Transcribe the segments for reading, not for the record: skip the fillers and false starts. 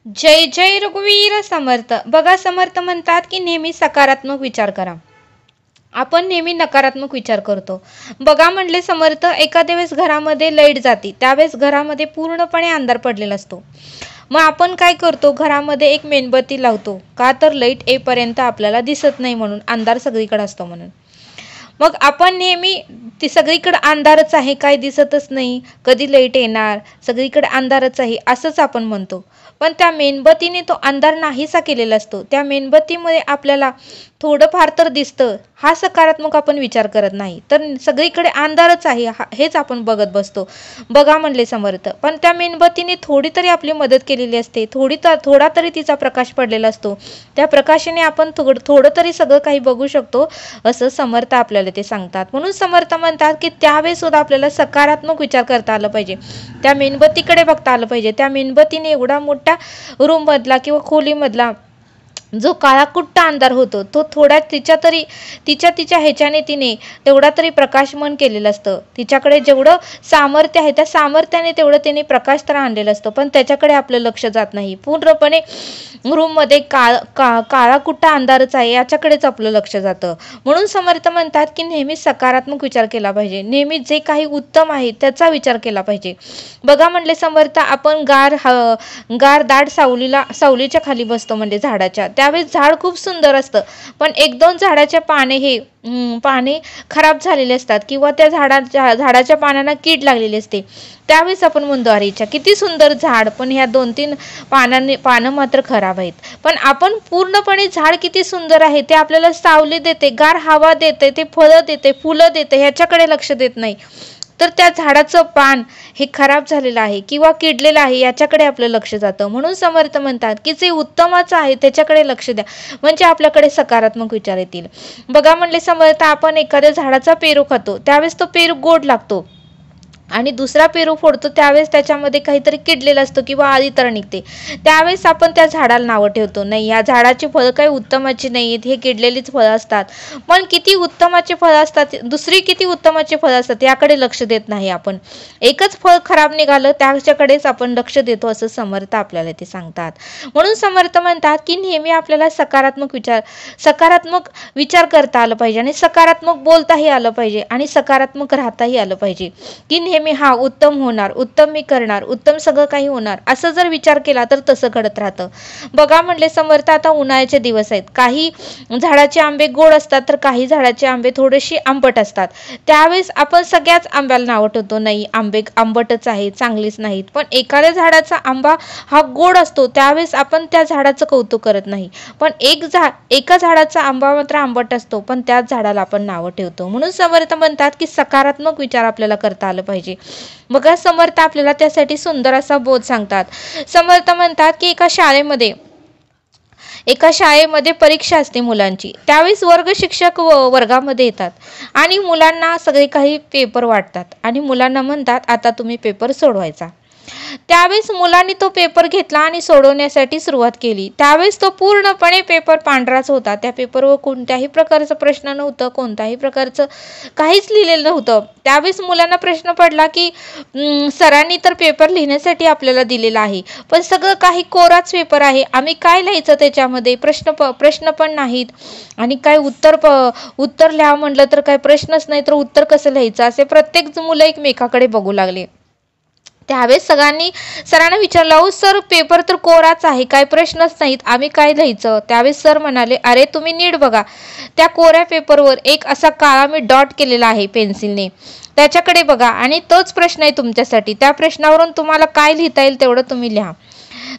जय जय रघुवीर समर्थ. बघा, समर्थ म्हणतात की नेहमी सकारात्मक विचार करा. आपण नेहमी नकारात्मक विचार करतो. बघा म्हणले समर्थ, एखाद्या वेळेस घरामध्ये लाईट जाते, त्यावेळेस घरामध्ये पूर्णपणे अंधार पडलेला असतो. मग आपण काय करतो, घरामध्ये एक मेणबत्ती लावतो. का तर लाईट येईपर्यंत आपल्याला दिसत नाही म्हणून, अंधार सगळीकडे असतो म्हणून. मग आपण नेहमी ती सगळीकडे अंधारच आहे, काय दिसतच नाही, कधी लाईट येणार, सगळीकडे अंधारच आहे असंच आपण म्हणतो. पण त्या मेणबत्तीने तो अंधार नाहीसा केलेला असतो. त्या मेणबत्तीमध्ये आपल्याला थोडंफार तर दिसतं. हा सकारात्मक आपण विचार करत नाही, तर सगळीकडे अंधारच आहे हेच आपण बघत बसतो. बघा म्हणले समर्थ, पण त्या मेणबत्तीने थोडी तरी आपली मदत केलेली असते, थोडा तरी तिचा प्रकाश पडलेला असतो. त्या प्रकाशाने आपण थोडं तरी सगळं काही बघू शकतो, असं समर्थ आपल्याला ते सांगतात. म्हणून समर्थ म्हणतात की त्यावेळेस सुद्धा आपल्याला सकारात्मक विचार करता आला पाहिजे. त्या मेणबत्तीकडे बघता आलं पाहिजे. त्या मेणबत्तीने एवढा मोठा रूम मधला किंवा खोलीमधला जो काळाकुट्ट अंधार होतो, तो थोड्या तिच्या ह्याच्याने तिने तेवढा तरी प्रकाशमान केलेलं असतं. तिच्याकडे जेवढं सामर्थ्य आहे, त्या सामर्थ्याने तेवढं तिने प्रकाश तर आणलेलं असतं, पण त्याच्याकडे आपलं लक्ष जात नाही. पूर्णपणे रूममध्ये काळाकुट्ट अंधारच आहे, याच्याकडेच आपलं लक्ष जातं. म्हणून समर्थ म्हणतात की नेहमी सकारात्मक विचार केला पाहिजे. नेहमी जे काही उत्तम आहे त्याचा विचार केला पाहिजे. बघा म्हणले समर्थ, आपण गार दाट सावलीच्या खाली बसतो म्हणजे झाडाच्या, त्यावेळेस झाड खूप सुंदर असतं. पण एक दोन झाडाचे पाने खराब झालेले असतात किंवा त्या झाडाच्या पानांना कीड लागलेली असते. त्यावेळेस आपण म्हणतो, अरे किती सुंदर झाड, पण ह्या 2-3 पानं मात्र खराब आहेत. पण आपण पूर्णपणे झाड किती सुंदर आहे, ते आपल्याला सावली देते, गार हवा देते, ते फळं देते, फुलं देते, ह्याच्याकडे लक्ष देत नाही. तर त्या झाडाचं पान हे खराब झालेलं आहे किंवा किडलेलं आहे, याच्याकडे आपलं लक्ष जातं. म्हणून समर्थ म्हणतात की जे उत्तमाचं आहे त्याच्याकडे लक्ष द्या, म्हणजे आपल्याकडे सकारात्मक विचार येतील. बघा म्हणले समर्थ, आपण एखाद्या झाडाचा पेरू खातो, त्यावेळेस तो पेरू गोड लागतो, आणि दुसरा पेरू फोडतो त्यावेळेस त्याच्यामध्ये काहीतरी किडलेलं असतं किंवा आळी तर निघते. त्यावेळेस आपण त्या झाडाला नावं ठेवतो, नाही या झाडाची फळं काही उत्तमाची नाही आहेत, हे किडलेलीच फळं असतात. पण किती उत्तमाचे फळं असतात, दुसरी किती उत्तमाचे फळं असतात, याकडे लक्ष देत नाही आपण. एकच फळ खराब निघालं त्याच्याकडेच आपण लक्ष देतो, असं समर्थ आपल्याला ते सांगतात. म्हणून समर्थ म्हणतात की नेहमी आपल्याला सकारात्मक विचार करता आलं पाहिजे, आणि सकारात्मक बोलताही आलं पाहिजे, आणि सकारात्मक राहताही आलं पाहिजे. की नेहमी हा उत्तम होणार, उत्तम मी करणार, उत्तम सगळं काही होणार, असं जर विचार केला तर तसं घडत राहतं. बघा म्हणले समर्थ, आता उन्हाळ्याचे दिवस आहेत, काही झाडाचे आंबे गोड असतात तर काही झाडाचे आंबे थोडेसे आंबट असतात. त्यावेळेस आपण सगळ्याच आंब्याला नाव ठेवतो, नाही आंबे आंबटच आहेत, चांगलीच नाहीत. पण एखाद्या झाडाचा आंबा हा गोड असतो, त्यावेळेस आपण त्या झाडाचं कौतुक करत नाही. पण एका झाडाचा आंबा मात्र आंबट असतो, पण त्याच झाडाला आपण नावं ठेवतो. म्हणून समर्थ म्हणतात की सकारात्मक विचार आपल्याला करता आलं पाहिजे. बघा समर्थ आपल्याला त्यासाठी सुंदर असा बोध सांगतात. समर्थ म्हणतात की एका शाळेमध्ये परीक्षा असते मुलांची. त्यावेळेस वर्ग शिक्षक वर्गामध्ये येतात आणि मुलांना सगळे काही पेपर वाटतात आणि मुलांना म्हणतात, आता तुम्ही पेपर सोडवायचा. त्यावेळेस मुलांनी तो पेपर घेतला आणि सोडवण्यासाठी सुरुवात केली. त्यावेळेस तो पूर्णपणे पेपर पांढराच होता. त्या पेपरवर कोणत्याही प्रकारचा प्रश्न नव्हतं, कोणत्याही प्रकारचं काहीच लिहिलेलं नव्हतं. त्यावेळेस मुलांना प्रश्न पडला की सरांनी तर पेपर लिहिण्यासाठी आपल्याला दिलेला आहे, पण सगळं काही कोराच पेपर आहे, आम्ही काय लिहायचं त्याच्यामध्ये, प्रश्न पण नाहीत, आणि काय उत्तर लिहा म्हटलं तर काय प्रश्नच नाही, तर उत्तर कसं लिहायचं, असे प्रत्येक मुलं एकमेकाकडे बघू लागले. त्यावेळेस सरांना विचारलं, अहो सर पेपर तर कोराच आहे, काय प्रश्नच नाहीत, आम्ही काय लिहायचं. त्यावेळेस सर म्हणाले, अरे तुम्ही नीट बघा, त्या कोऱ्या पेपरवर एक असा काळा मी डॉट केलेला आहे पेन्सिलने, त्याच्याकडे बघा, आणि तोच प्रश्न आहे तुमच्यासाठी, त्या प्रश्नावरून तुम्हाला काय लिहिता येईल तेवढं तुम्ही लिहा.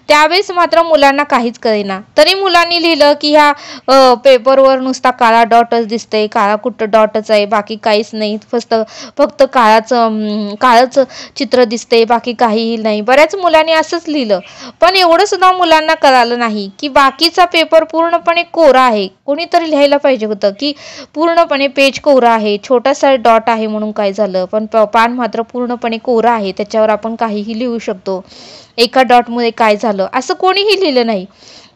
त्यावेळेस मात्र मुलांना काहीच कळेना. तरी मुलांनी लिहिलं की ह्या पेपरवर नुसता काळा डॉटच दिसतंय, काळा कुठं डॉटच आहे, बाकी काहीच नाही, फक्त काळच चित्र दिसतंय, बाकी काहीही नाही. बऱ्याच मुलांनी असंच लिहिलं. पण एवढं सुद्धा मुलांना कळालं नाही की बाकीचा पेपर पूर्णपणे कोरा आहे. कोणीतरी लिहायला पाहिजे होतं की पूर्णपणे पेज कोरा आहे, छोटासा डॉट आहे म्हणून काय झालं, पण पान मात्र पूर्णपणे कोरा आहे, त्याच्यावर आपण काहीही लिहू शकतो, एका डॉटमध्ये काय झालं असं कोणीही लिहिलं नाही.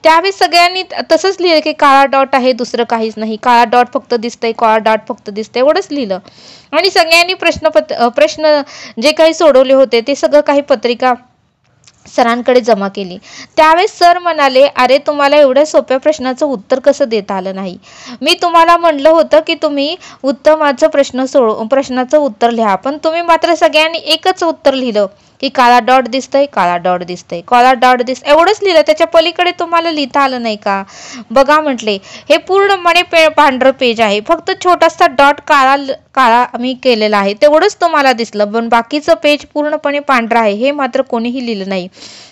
त्यावेळेस सगळ्यांनी तसंच लिहिलं की काळा डॉट आहे, दुसरं काहीच नाही, काळा डॉट फक्त दिसतंय, काळा डॉट फक्त दिसतंय, एवढंच लिहिलं. आणि सगळ्यांनी प्रश्न जे काही सोडवले होते ते सगळं काही पत्रिका सरांकडे जमा केली। त्यावेळेस सर म्हणाले, अरे तुम्हाला एवढ्या सोप्या प्रश्नाचं उत्तर कसं देता आलं नाही? मी तुम्हाला म्हणलं होतं की तुम्ही उत्तमाचं प्रश्नाचं उत्तर लिहा, पण तुम्ही मात्र सगळ्यांनी एकच उत्तर लिहिलं की काळा डॉट दिसतंय, काळा डॉट दिसतंय, काळा डॉट एवढंच लिहिलं, त्याच्या पलीकडे तुम्हाला लिहिता आलं नाही का? बघा म्हटले, हे पूर्णपणे पांढरं पेज आहे, फक्त छोटासा डॉट काळा मी केलेला आहे तेवढंच तुम्हाला दिसलं, पण बाकीचं पेज पूर्णपणे पांढरं आहे हे मात्र कोणीही लिहिलं नाही।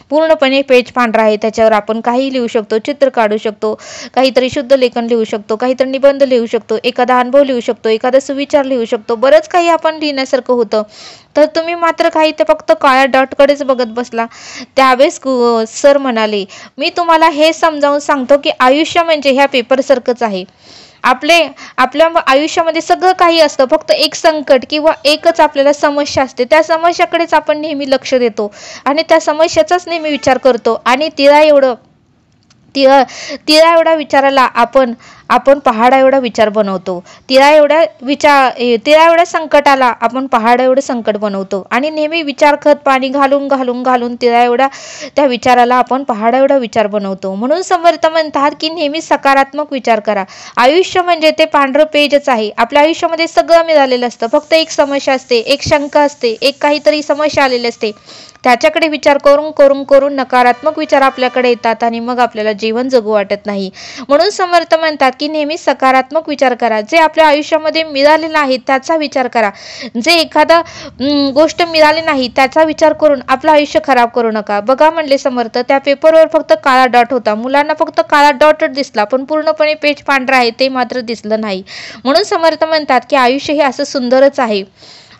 पूर्णपणे पेज पांढरा आहे, त्याच्यावर आपण काही लिहू शकतो, चित्र काढू शकतो, काहीतरी शुद्ध लेखन लिहू शकतो, काहीतरी निबंध लिहू शकतो, एखादा अनुभव लिहू शकतो, एखादा सुविचार लिहू शकतो, बरंच काही आपण लिहिण्यासारखं होतं। तर तुम्ही मात्र काही ते फक्त काळ्या डॉटकडेच बघत बसला। त्यावेळेस सर म्हणाले, मी तुम्हाला हे समजावून सांगतो की आयुष्य म्हणजे ह्या पेपरसारखंच आहे। आपल्या आयुष्यामध्ये सगळं काही असतं, फक्त एक संकट किंवा एकच आपल्याला समस्या असते, त्या समस्याकडेच आपण नेहमी लक्ष देतो आणि त्या समस्याचाच नेहमी विचार करतो आणि तिला एवढा विचाराला आपण पहाडा एवढा विचार बनवतो, तिला एवढ्या संकटाला आपण पहाडा एवढं संकट बनवतो आणि नेहमी विचार खत पाणी घालून त्या विचाराला आपण पहाडा एवढा विचार बनवतो। म्हणून समर्थ म्हणतात की नेहमी सकारात्मक विचार करा। आयुष्य म्हणजे ते पांढरं पेजच आहे, आपल्या आयुष्यामध्ये सगळं मिळालेलं असतं, फक्त एक समस्या असते, एक शंका असते, एक काहीतरी समस्या आलेली असते, त्याच्याकडे विचार करून नकारात्मक विचार आपल्याकडे येतात आणि मग आपल्याला जीवन जगू वाटत नाही। म्हणून समर्थ म्हणतात की नेहमी सकारात्मक विचार करा, जे आपल्या आयुष्यामध्ये मिळालेलं आहे त्याचा विचार करा, जे एखादा गोष्ट मिळाली नाही त्याचा विचार करून आपलं आयुष्य खराब करू नका। बघा म्हणले समर्थ, त्या पेपरवर फक्त काळा डॉट होता, मुलांना फक्त काळा डॉटच दिसला, पण पूर्णपणे पेज पांढरं आहे ते मात्र दिसलं नाही। म्हणून समर्थ म्हणतात की आयुष्य हे असं सुंदरच आहे,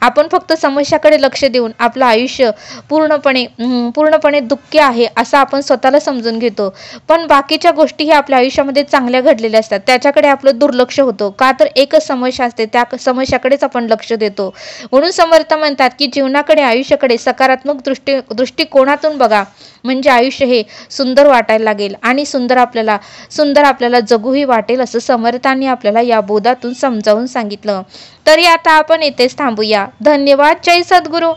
आपण फक्त समस्याकडे लक्ष देऊन आपलं आयुष्य पूर्णपणे दुःखी आहे असं आपण स्वतःला समजून घेतो, पण बाकीच्या गोष्टी हे आपल्या आयुष्यामध्ये चांगल्या घडलेल्या असतात, त्याच्याकडे आपलं दुर्लक्ष होतं का? तर एकच समस्या असते, त्या समस्याकडेच आपण लक्ष देतो। म्हणून समर्थ म्हणतात की जीवनाकडे आयुष्याकडे सकारात्मक दृष्टिकोनातून बघा, म्हणजे आयुष्य हे सुंदर वाटायला लागेल आणि सुंदर आपल्याला जगूही वाटेल, असं समर्थांनी आपल्याला या बोधातून समजावून सांगितलं। तरी आता आपण इथेच थांबूया। धन्यवाद। जय सद्गुरू।